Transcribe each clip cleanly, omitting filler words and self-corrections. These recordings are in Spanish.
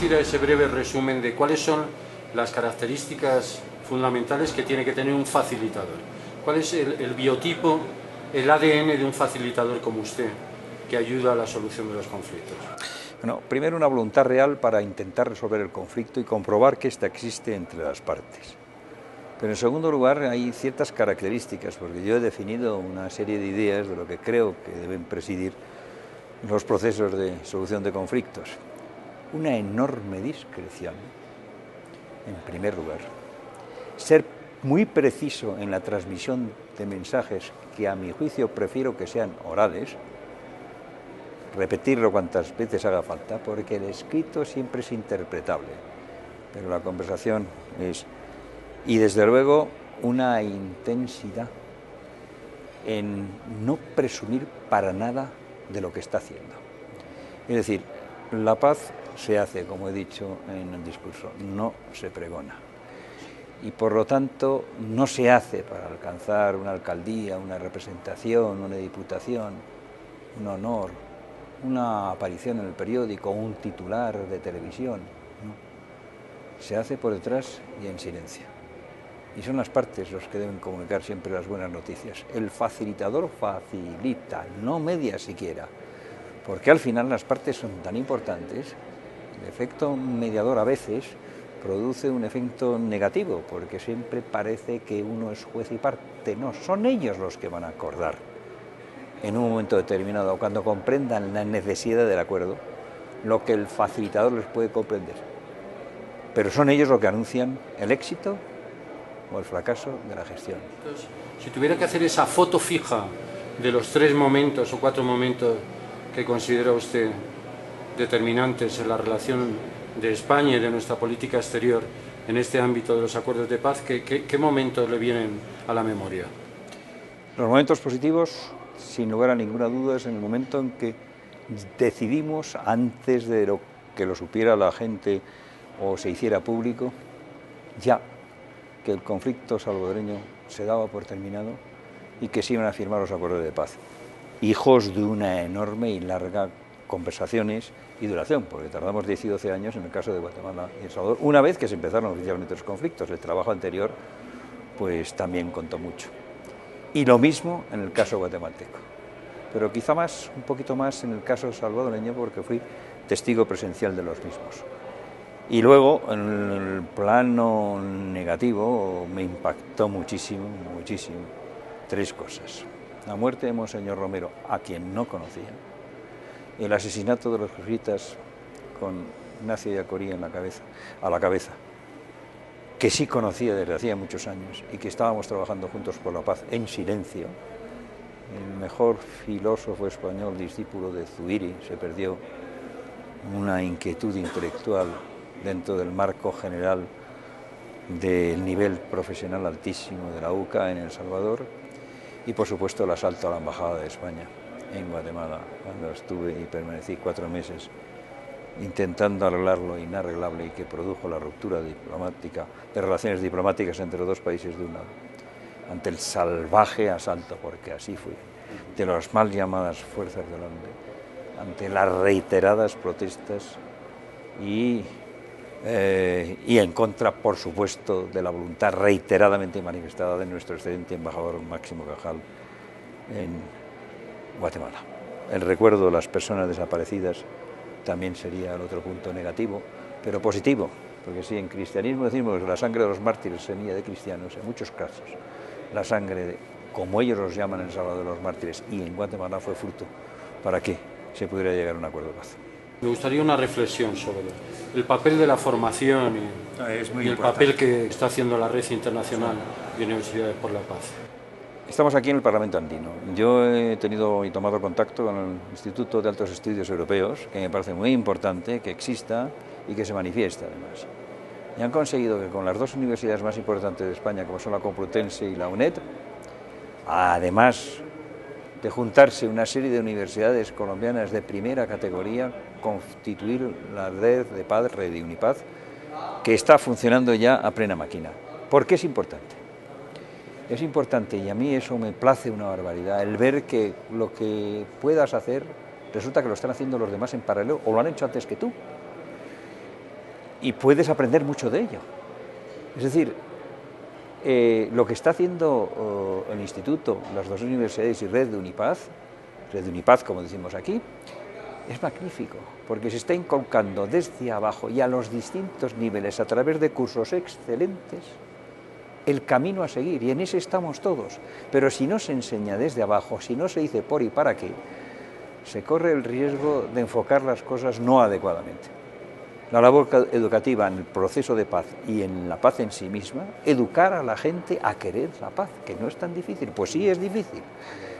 introducir a ese breve resumen de cuáles son las características fundamentales que tiene que tener un facilitador. ¿Cuál es el biotipo, el ADN de un facilitador como usted, que ayuda a la solución de los conflictos? Bueno, primero una voluntad real para intentar resolver el conflicto y comprobar que ésta existe entre las partes. Pero en segundo lugar hay ciertas características, porque yo he definido una serie de ideas de lo que creo que deben presidir los procesos de solución de conflictos. Una enorme discreción, en primer lugar. Ser muy preciso en la transmisión de mensajes que a mi juicio prefiero que sean orales, repetirlo cuantas veces haga falta, porque el escrito siempre es interpretable, pero la conversación es... Y desde luego una intensidad en no presumir para nada de lo que está haciendo. Es decir, la paz se hace, como he dicho en el discurso, no se pregona. Y por lo tanto no se hace para alcanzar una alcaldía, una representación, una diputación, un honor, una aparición en el periódico, un titular de televisión. No. Se hace por detrás y en silencio. Y son las partes los que deben comunicar siempre las buenas noticias. El facilitador facilita, no media siquiera, porque al final las partes son tan importantes, el efecto mediador a veces produce un efecto negativo, porque siempre parece que uno es juez y parte. No, son ellos los que van a acordar en un momento determinado, cuando comprendan la necesidad del acuerdo, lo que el facilitador les puede comprender. Pero son ellos los que anuncian el éxito o el fracaso de la gestión. Entonces, si tuviera que hacer esa foto fija de los 3 momentos o 4 momentos que considera usted determinantes en la relación de España y de nuestra política exterior en este ámbito de los acuerdos de paz, ¿qué momentos le vienen a la memoria? Los momentos positivos, sin lugar a ninguna duda, es en el momento en que decidimos, antes de que lo supiera la gente o se hiciera público, ya que el conflicto salvadoreño se daba por terminado y que se iban a firmar los acuerdos de paz, hijos de una enorme y larga conversaciones y duración, porque tardamos 10 y 12 años en el caso de Guatemala y El Salvador, una vez que se empezaron oficialmente los conflictos. El trabajo anterior pues también contó mucho. Y lo mismo en el caso guatemalteco, pero quizá más, un poquito más en el caso salvadoreño, porque fui testigo presencial de los mismos. Y luego, en el plano negativo, me impactó muchísimo, muchísimo, 3 cosas. La muerte de Monseñor Romero, a quien no conocía, el asesinato de los jesuitas con Ignacio de Acorí a la cabeza, que sí conocía desde hacía muchos años y que estábamos trabajando juntos por la paz en silencio. El mejor filósofo español, discípulo de Zubiri, se perdió una inquietud intelectual dentro del marco general del nivel profesional altísimo de la UCA en El Salvador, y por supuesto el asalto a la Embajada de España en Guatemala, cuando estuve y permanecí 4 meses intentando arreglar lo inarreglable y que produjo la ruptura diplomática, de relaciones diplomáticas entre los 2 países de un lado, ante el salvaje asalto, porque así fue, de las mal llamadas fuerzas del orden, ante las reiteradas protestas y en contra, por supuesto, de la voluntad reiteradamente manifestada de nuestro excelente embajador Máximo Cajal en Guatemala. El recuerdo de las personas desaparecidas también sería el otro punto negativo, pero positivo, porque si en cristianismo decimos que la sangre de los mártires es semilla de cristianos, en muchos casos la sangre, como ellos los llaman en El Salvador, de los mártires, y en Guatemala fue fruto para que se pudiera llegar a un acuerdo de paz. Me gustaría una reflexión sobre el papel de la formación y el papel que está haciendo la Red Internacional de Universidades por la Paz. Estamos aquí en el Parlamento Andino. Yo he tenido y tomado contacto con el Instituto de Altos Estudios Europeos, que me parece muy importante que exista y que se manifieste además. Y han conseguido que con las 2 universidades más importantes de España, como son la Complutense y la UNED, además de juntarse una serie de universidades colombianas de primera categoría, constituir la red de paz, Red de Unipaz, que está funcionando ya a plena máquina. ¿Por qué es importante? Es importante, y a mí eso me place una barbaridad, el ver que lo que puedas hacer resulta que lo están haciendo los demás en paralelo o lo han hecho antes que tú. y puedes aprender mucho de ello. Es decir, lo que está haciendo el Instituto, las dos universidades y Red de Unipaz, como decimos aquí, es magnífico, porque se está inculcando desde abajo y a los distintos niveles, a través de cursos excelentes, el camino a seguir, y en ese estamos todos. Pero si no se enseña desde abajo, si no se dice por y para qué, se corre el riesgo de enfocar las cosas no adecuadamente. La labor educativa en el proceso de paz y en la paz en sí misma, educar a la gente a querer la paz, que no es tan difícil. Pues sí, es difícil.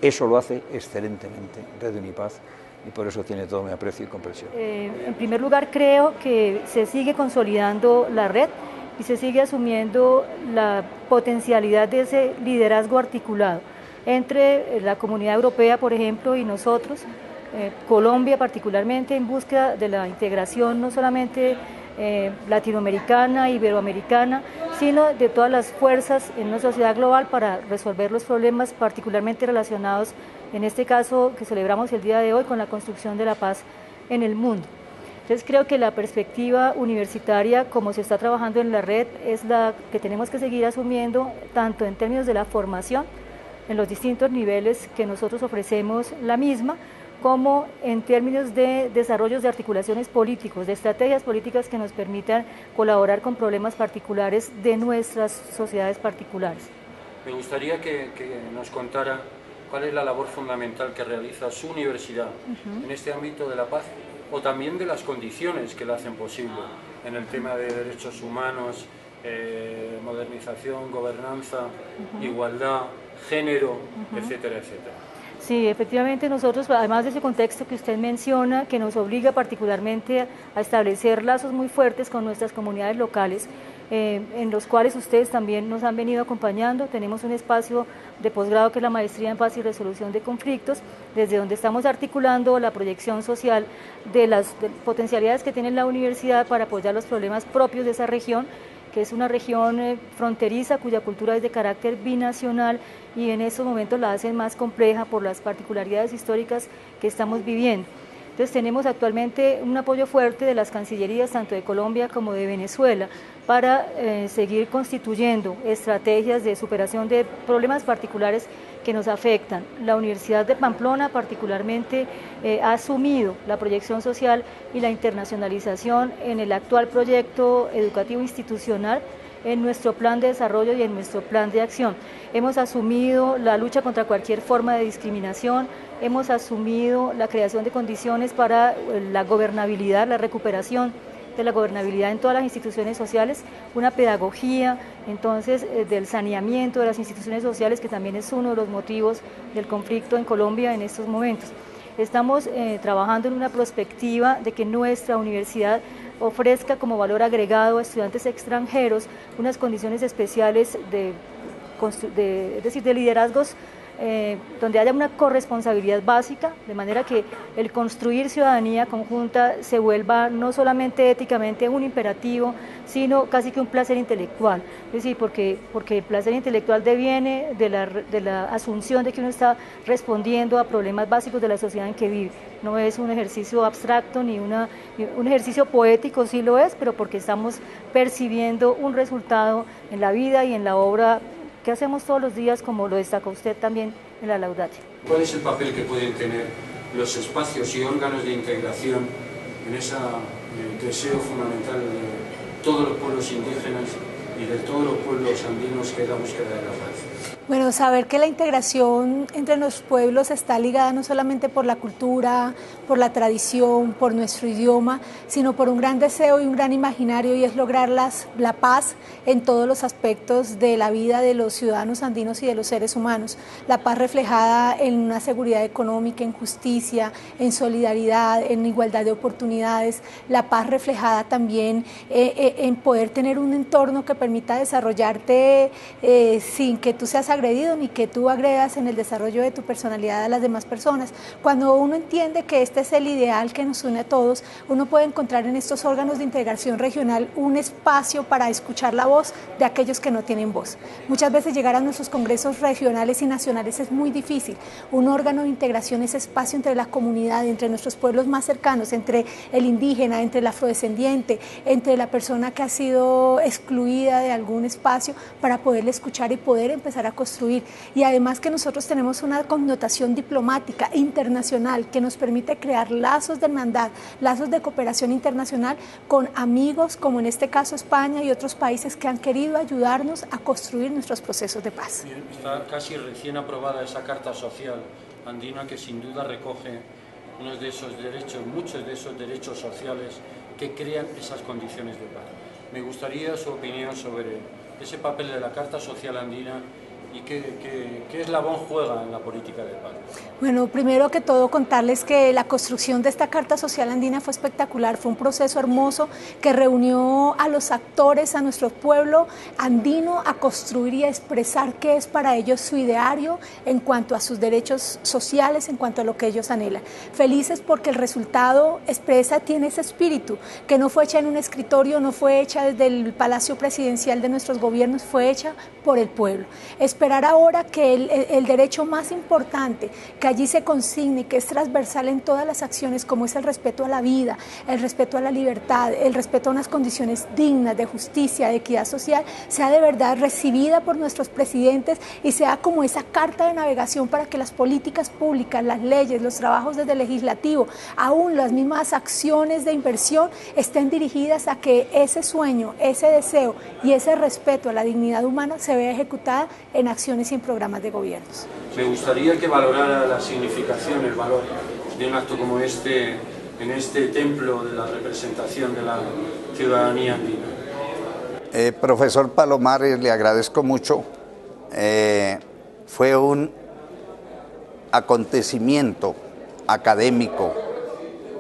Eso lo hace excelentemente Red de Unipaz, y por eso tiene todo mi aprecio y comprensión. En primer lugar, creo que se sigue consolidando la red y se sigue asumiendo la potencialidad de ese liderazgo articulado entre la Comunidad Europea, por ejemplo, y nosotros, Colombia particularmente, en búsqueda de la integración no solamente latinoamericana, iberoamericana, sino de todas las fuerzas en una sociedad global para resolver los problemas particularmente relacionados, en este caso que celebramos el día de hoy, con la construcción de la paz en el mundo. Entonces creo que la perspectiva universitaria, como se está trabajando en la red, es la que tenemos que seguir asumiendo, tanto en términos de la formación, en los distintos niveles que nosotros ofrecemos la misma, como en términos de desarrollos de articulaciones políticos, de estrategias políticas que nos permitan colaborar con problemas particulares de nuestras sociedades particulares. Me gustaría que nos contara cuál es la labor fundamental que realiza su universidad en este ámbito de la paz, o también de las condiciones que la hacen posible en el tema de derechos humanos, modernización, gobernanza, igualdad, género, etcétera, etcétera. Sí, efectivamente nosotros, además de ese contexto que usted menciona, que nos obliga particularmente a establecer lazos muy fuertes con nuestras comunidades locales, en los cuales ustedes también nos han venido acompañando. Tenemos un espacio de posgrado que es la Maestría en Paz y Resolución de Conflictos, desde donde estamos articulando la proyección social de las potencialidades que tiene la universidad para apoyar los problemas propios de esa región, que es una región fronteriza cuya cultura es de carácter binacional y en estos momentos la hacen más compleja por las particularidades históricas que estamos viviendo. Entonces tenemos actualmente un apoyo fuerte de las cancillerías tanto de Colombia como de Venezuela para seguir constituyendo estrategias de superación de problemas particulares que nos afectan. La Universidad de Pamplona particularmente ha asumido la proyección social y la internacionalización en el actual proyecto educativo institucional, en nuestro plan de desarrollo y en nuestro plan de acción. Hemos asumido la lucha contra cualquier forma de discriminación, hemos asumido la creación de condiciones para la gobernabilidad, la recuperación de la gobernabilidad en todas las instituciones sociales, una pedagogía entonces del saneamiento de las instituciones sociales, que también es uno de los motivos del conflicto en Colombia en estos momentos. Estamos trabajando en una perspectiva de que nuestra universidad ofrezca como valor agregado a estudiantes extranjeros unas condiciones especiales es decir, de liderazgos donde haya una corresponsabilidad básica, de manera que el construir ciudadanía conjunta se vuelva no solamente éticamente un imperativo, sino casi que un placer intelectual. Es decir, porque el placer intelectual deviene de la asunción de que uno está respondiendo a problemas básicos de la sociedad en que vive. No es un ejercicio abstracto ni un ejercicio poético, sí lo es, pero porque estamos percibiendo un resultado en la vida y en la obra que hacemos todos los días, como lo destacó usted también en la Laudatio. ¿Cuál es el papel que pueden tener los espacios y órganos de integración en ese deseo fundamental de todos los pueblos indígenas y de todos los pueblos andinos, que es la búsqueda de la paz? Bueno, saber que la integración entre los pueblos está ligada no solamente por la cultura, por la tradición, por nuestro idioma, sino por un gran deseo y un gran imaginario, y es lograr la paz en todos los aspectos de la vida de los ciudadanos andinos y de los seres humanos. La paz reflejada en una seguridad económica, en justicia, en solidaridad, en igualdad de oportunidades. La paz reflejada también en poder tener un entorno que permita desarrollarte sin que tú seas agredido ni que tú agredas en el desarrollo de tu personalidad a las demás personas. Cuando uno entiende que este es el ideal que nos une a todos, uno puede encontrar en estos órganos de integración regional un espacio para escuchar la voz de aquellos que no tienen voz. Muchas veces llegar a nuestros congresos regionales y nacionales es muy difícil. Un órgano de integración es espacio entre la comunidad, entre nuestros pueblos más cercanos, entre el indígena, entre el afrodescendiente, entre la persona que ha sido excluida de algún espacio, para poderle escuchar y poder empezar a construir. Y además que nosotros tenemos una connotación diplomática internacional que nos permite crear lazos de hermandad, lazos de cooperación internacional con amigos como en este caso España y otros países que han querido ayudarnos a construir nuestros procesos de paz. Está casi recién aprobada esa Carta Social Andina que sin duda recoge unos de esos derechos, muchos de esos derechos sociales que crean esas condiciones de paz. Me gustaría su opinión sobre ese papel de la Carta Social Andina y qué eslabón juega en la política de paz. Bueno, primero que todo contarles que la construcción de esta Carta Social Andina fue espectacular, fue un proceso hermoso que reunió a los actores, a nuestro pueblo andino a construir y a expresar qué es para ellos su ideario en cuanto a sus derechos sociales, en cuanto a lo que ellos anhelan. Felices porque el resultado tiene ese espíritu, que no fue hecha en un escritorio, no fue hecha desde el Palacio Presidencial de nuestros gobiernos, fue hecha por el pueblo. Esperar ahora que el derecho más importante que allí se consigne y que es transversal en todas las acciones, como es el respeto a la vida, el respeto a la libertad, el respeto a unas condiciones dignas de justicia, de equidad social, sea de verdad recibida por nuestros presidentes y sea como esa carta de navegación para que las políticas públicas, las leyes, los trabajos desde el legislativo, aún las mismas acciones de inversión estén dirigidas a que ese sueño, ese deseo y ese respeto a la dignidad humana se vea ejecutada en acciones y en programas de gobiernos. Me gustaría que valorara la significación, el valor de un acto como este, en este templo de la representación de la ciudadanía andina. Profesor Palomares, le agradezco mucho. Fue un acontecimiento académico,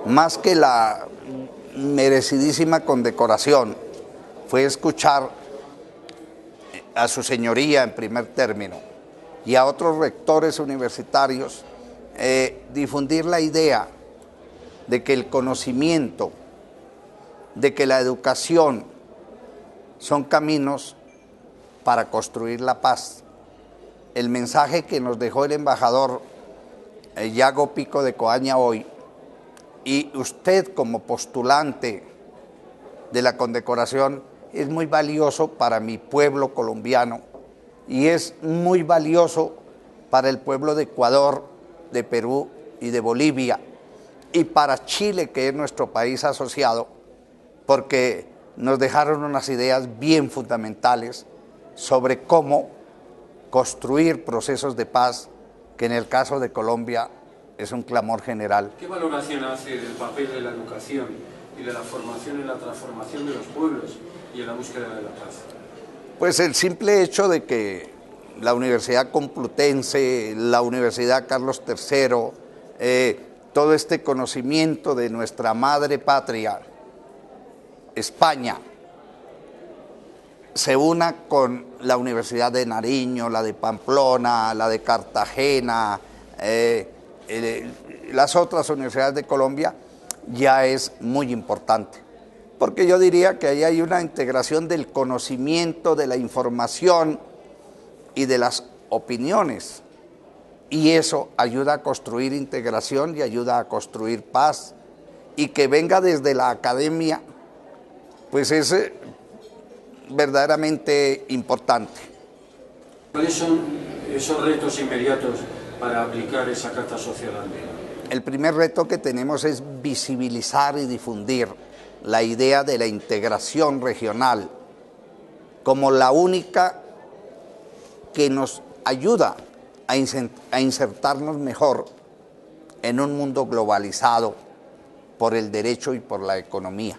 más que la merecidísima condecoración, fue escuchar a su señoría en primer término y a otros rectores universitarios difundir la idea de que el conocimiento, de que la educación son caminos para construir la paz. El mensaje que nos dejó el embajador Yago Pico de Coaña hoy, y usted como postulante de la condecoración, es muy valioso para mi pueblo colombiano y es muy valioso para el pueblo de Ecuador, de Perú y de Bolivia, y para Chile, que es nuestro país asociado, porque nos dejaron unas ideas bien fundamentales sobre cómo construir procesos de paz, que en el caso de Colombia es un clamor general. ¿Qué valoración hace del papel de la educación y de la formación en la transformación de los pueblos y en la búsqueda de la paz? Pues el simple hecho de que la Universidad Complutense, la Universidad Carlos III, todo este conocimiento de nuestra madre patria, España, se una con la Universidad de Nariño, la de Pamplona, la de Cartagena, las otras universidades de Colombia, ya es muy importante. Porque yo diría que ahí hay una integración del conocimiento, de la información y de las opiniones. Y eso ayuda a construir integración y ayuda a construir paz. Y que venga desde la academia, pues es verdaderamente importante. ¿Cuáles son esos retos inmediatos para aplicar esa Carta Social Andina? El primer reto que tenemos es visibilizar y difundir la idea de la integración regional como la única que nos ayuda a insertarnos mejor en un mundo globalizado por el derecho y por la economía.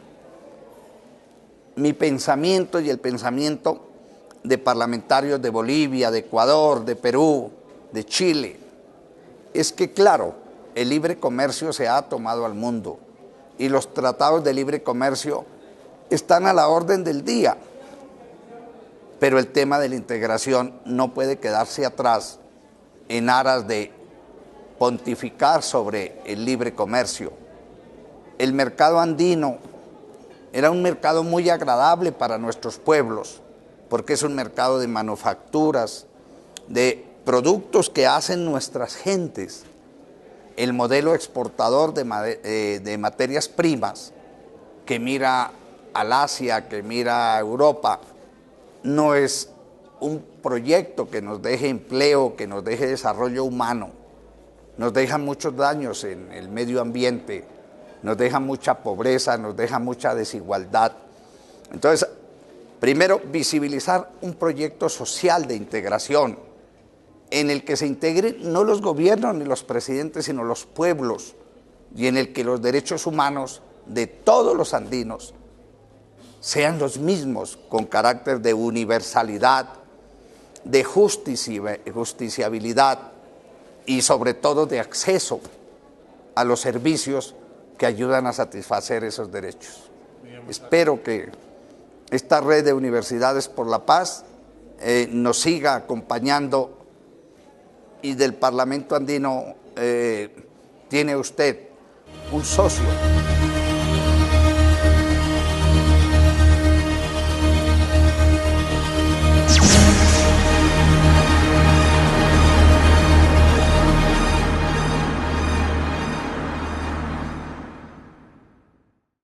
Mi pensamiento y el pensamiento de parlamentarios de Bolivia, de Ecuador, de Perú, de Chile, es que claro, el libre comercio se ha tomado al mundo y los tratados de libre comercio están a la orden del día. pero el tema de la integración no puede quedarse atrás en aras de pontificar sobre el libre comercio. El mercado andino era un mercado muy agradable para nuestros pueblos, porque es un mercado de manufacturas, de productos que hacen nuestras gentes. El modelo exportador de materias primas que mira al Asia, que mira a Europa, no es un proyecto que nos deje empleo, que nos deje desarrollo humano. Nos deja muchos daños en el medio ambiente, nos deja mucha pobreza, nos deja mucha desigualdad. Entonces, primero, visibilizar un proyecto social de integración en el que se integren no los gobiernos ni los presidentes, sino los pueblos, y en el que los derechos humanos de todos los andinos sean los mismos, con carácter de universalidad, de justiciabilidad y sobre todo de acceso a los servicios que ayudan a satisfacer esos derechos. Espero que esta red de universidades por la paz nos siga acompañando, y del Parlamento andino tiene usted un socio